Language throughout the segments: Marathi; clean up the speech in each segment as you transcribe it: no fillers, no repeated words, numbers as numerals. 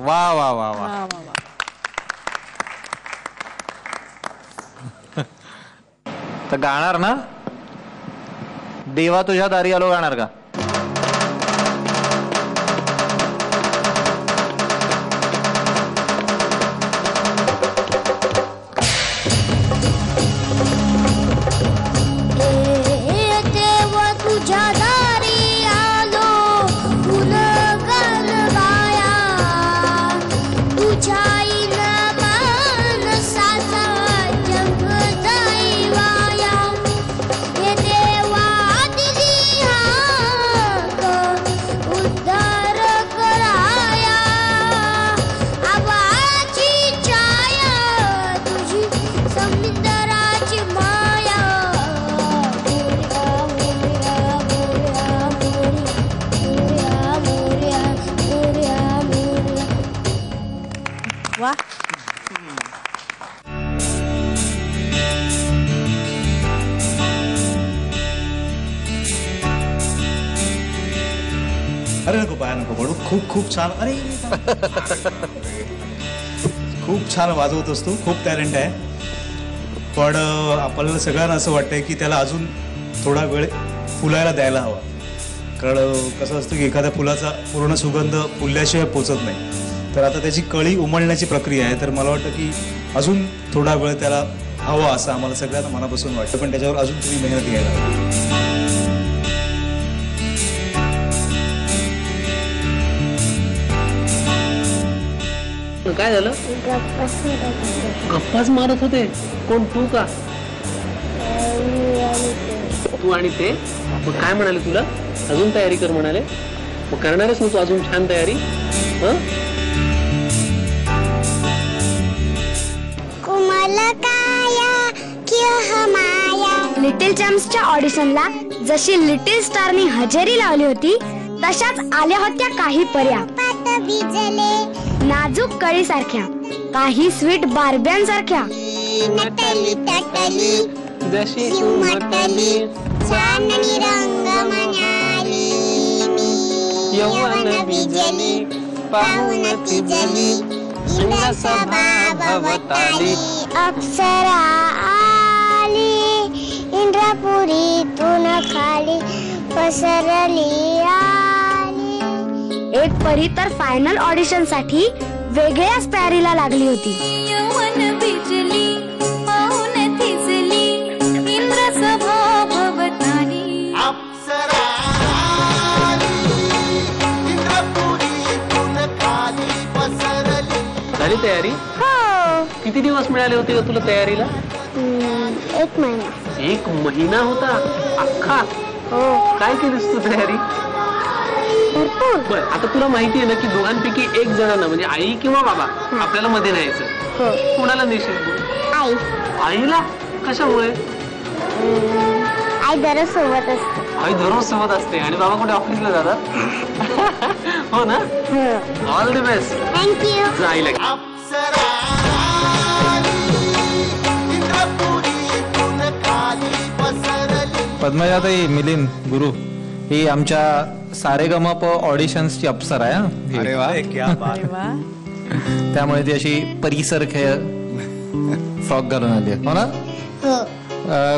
वा वा वा वा. तर गाणार ना, देवा तुझ्या दारी आलो गाणार का? अरे नको पाया नको पडू. खूप खूप छान. अरे खूप छान वाजवतोस तू, खूप टॅलेंट आहे. पण आपल्याला सगळ्यांना असं वाटतंय की त्याला अजून थोडा वेळ फुलायला द्यायला हवा. कारण कसं असतं की एखाद्या फुलाचा पूर्ण सुगंध फुलल्याशिवाय पोचत नाही. तर आता त्याची कळी उमलण्याची प्रक्रिया आहे. तर मला वाटतं की अजून थोडा वेळ त्याला हवा असं आम्हाला सगळ्यांना मनापासून वाटतं. पण त्याच्यावर अजून तुम्ही मेहनत घ्यायला हवी. काय झालं? गप्पाच मारत होते. कोण, तू का? तू आणि ते? मग काय म्हणाले तुला? अजून तयारी कर म्हणाले? मग करणारच ना तू अजून छान तयारी? लिटिल चॅम्प्सच्या ऑडिशनला जशी लिटिल स्टारनी हजेरी लावली होती तशाच आल्या होत्या काही पर्या. नाजूक कळीसारख्या, काही स्वीट बारब्यांसारख्या. जशी तू म्हटली चांदणी रंग म्हणाली यौवन बिजली पाहून तिजली इंद्रसभा भवताली. अप्सरा आली इंद्रपुरीतून खाली पसरली आली. एक परी तर फायनल ऑडिशन साठी वेगळ्याच तयारीला लागली होती. यौवन बिजली पाहून थिजली इंद्रसभा भवताली. अप्सरा आली इंद्रपुरीतून खाली पसरली. झाली तयारी? हो. किती दिवस मिळाले होते का तुला तयारीला? 1 महिना. 1 महिना होता अख्खा? हो. काय केलीस तू तयारी? भरपूर. बर, आता तुला माहिती आहे ना की दोघांपैकी एक जणांना म्हणजे आई किंवा बाबा आपल्याला मध्ये न्यायचं. कोणाला नेशील तू? आई. आईला? कशामुळे? आई दररोज सोबत असते. आई दररोज सोबत असते आणि बाबा कुठे ऑफिसला जातात? हो ना. All the best. थँक्यू. जायला अप्सरा आली इंद्रपुरीतून खाली पसरली. पद्मजाताई, मिलिंद, गुरु ही आमच्या सारेगमप ऑडिशन्सची अप्सर आहे. अरे वा, क्या बात. त्यामुळे ती अशी परीसारखे फ्रॉक घालून आली आहे. हो ना.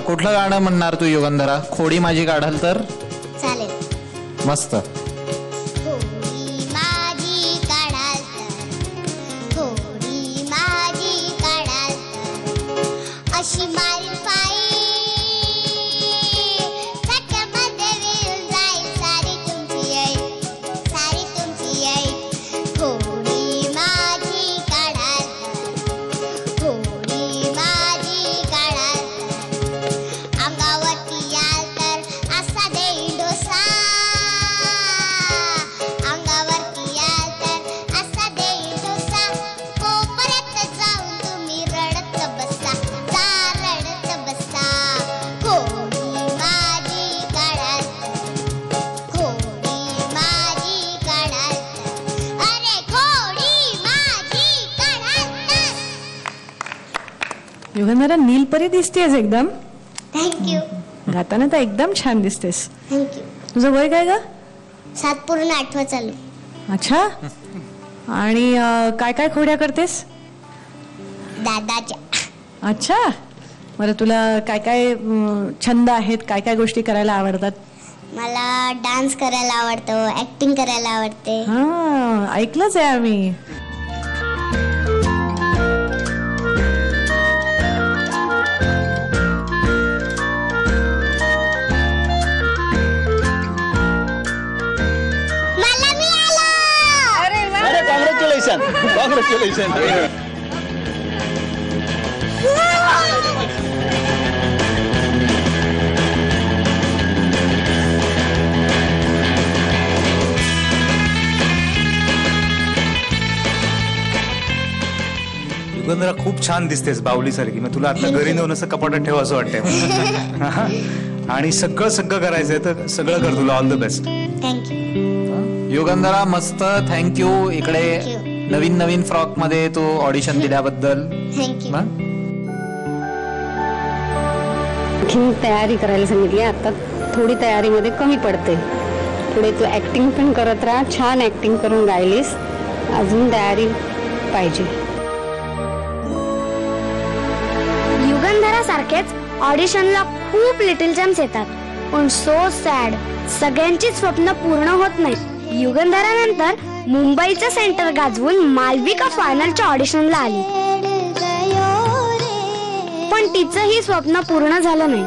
कुठलं गाणं म्हणणार तू युगंधरा? खोडी माझी काढाल तर चालेल. मस्त. थोडी माझी काढाल तर, थोडी माझी काढाल तर, अशी मारी पायी चटमध्ये विरून जाईल सारी तुमची आई, सारी तुमची आई. थोडी माझी काढाल तर, थोडी माझी काढाल तर, अंगावरती याल तर असा देईन डोसा. युगंधरा नीलपरी दिसतेस एकदम. थँक्यू गाताना तर एकदम छान दिसतेस. थँक्यू. तुझं वय काय ग? 7 पूर्ण 8 चालू. अच्छा. आणि काय काय खोड्या करतेस? दादाच्या. अच्छा. बरं तुला काय काय छंद आहेत, काय काय गोष्टी करायला आवडतात? मला डान्स करायला आवडतं, ऍक्टिंग करायला आवडते. हा ऐकलंच आहे आम्ही. मला मिळालं. अरे कॉंग्रॅच्युलेशन कॉंग्रॅच्युलेशन. युगंधरा खूप छान दिसतेस बावलीसारखी. मग तुला आता घरी नेऊन असं कपाटात ठेवा असं वाटतंय. आणि सगळं सगळं करायचंय तर सगळं कर. तुला all the best. Thank you. Yugandhara मस्त. थँक्यू. इकडे नवीन नवीन फ्रॉक मध्ये तू ऑडिशन दिल्याबद्दल. थँक्यू. आणखी तयारी करायला सांगितली. आता थोडी तयारीमध्ये कमी पडते. पुढे तू ऍक्टिंग पण करत राहा. छान ऍक्टिंग करून गायलीस. अजून तयारी पाहिजे. युगंधरा सारखेच ऑडिशनला खूप लिटिल चॅम्प्स येतात, पण सो सॅड सगळ्यांची स्वप्न पूर्ण होत नाही. युगंधरा नंतर मुंबईचं सेंटर गाजवून मालविका फायनलच्या ऑडिशनला आली, पण तिचंही स्वप्न पूर्ण झालं नाही.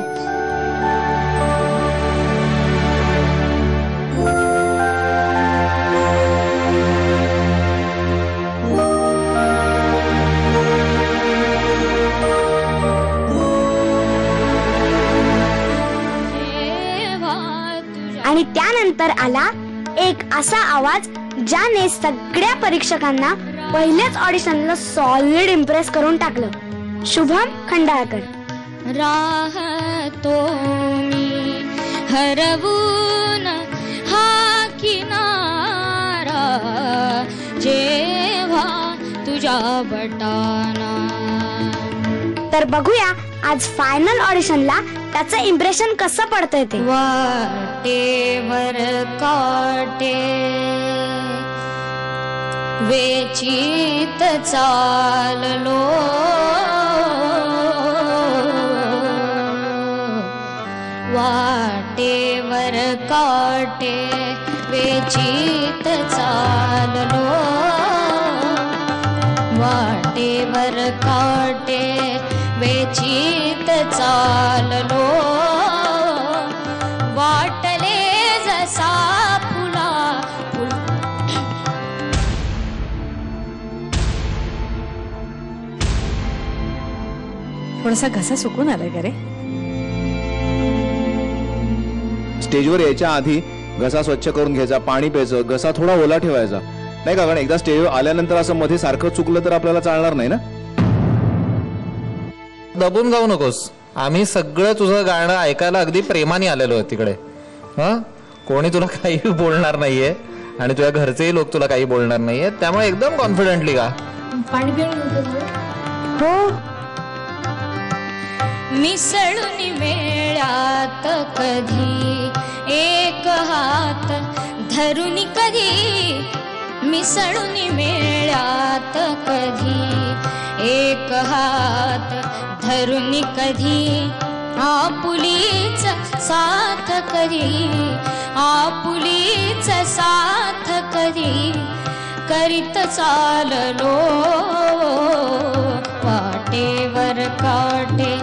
आणि त्यानंतर आला एक असा आवाज ज्याने सगळ्या परीक्षकांना पहिल्याच ऑडिशनला सॉलिड इम्प्रेस करून टाकलं. शुभम खंडाळकर. राहतो मी हरवून हा किनारा, जेव्हा तुझ्या बटाना. तर बघूया आज फायनल ऑडिशनला त्याचं इम्प्रेशन कसं पडतंय ते. वाटेवर काटे वेचित चाललो, वाटेवर काटे वेचित चाललो, वाटेवर काटे वेचित चाललो, वाटले जसा फुला थोडासा घसा सुकून आलाय का रे? स्टेजवर यायच्या आधी घसा स्वच्छ करून घ्यायचा, पाणी प्यायचं, घसा थोडा ओला ठेवायचा नाही का? कारण एकदा स्टेजवर आल्यानंतर असं मध्ये सारखं चुकलं तर आपल्याला चालणार नाही ना. दबून जाऊ नकोस. आम्ही सगळं तुझं गाणं ऐकायला अगदी प्रेमाने आलेलो तिकडे. हा कोणी तुला काही बोलणार नाहीये आणि तुझ्या घरचेही लोक तुला काही बोलणार नाहीये, त्यामुळे एकदम कॉन्फिडेंटली गा. पाणी पिऊन हो. मिसळून वेळात कधी एक हात धरून कधी, मिसळून वेळात कधी एक हात धरून कधी, आपुलीच साथ कधी, आपुलीच साथ कधी करीत चाललो, वाटेवर काटे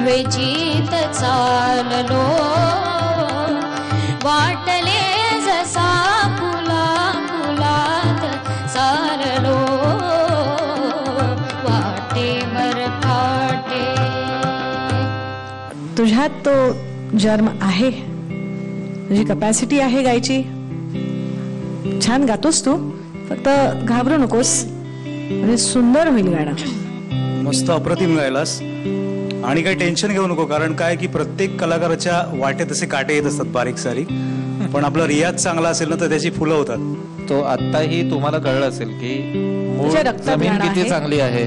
वेचित चाललो, वाटले जसा फुला फुलात चाललो, वाटेवर काटे. तुझ्यात तो जर्म आहे, तुझी कपॅसिटी आहे गायची. छान गातोस तू, फक्त घाबरू नकोस, म्हणजे सुंदर होईल गाणं. मस्त अप्रतिम गायलास. आणि काही टेन्शन घेऊ नको, कारण काय की प्रत्येक कलाकाराच्या वाटेत असे काटे येत असतात बारीक सारीक, पण आपला रियाज चांगला असेल ना तर त्याची फुलं होतात. तो आत्ताही तुम्हाला कळलं असेल की मूळ तुझ्या रक्तात जमीन गाणं किती आहे. चांगली आहे.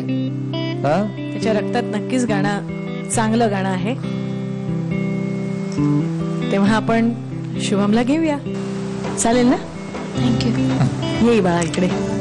हा त्याच्या रक्तात नक्कीच गाणं चांगलं गाणं आहे. तेव्हा आपण शुभमला घेऊया, चालेल ना? थँक्यू. येई बाळा इकडे.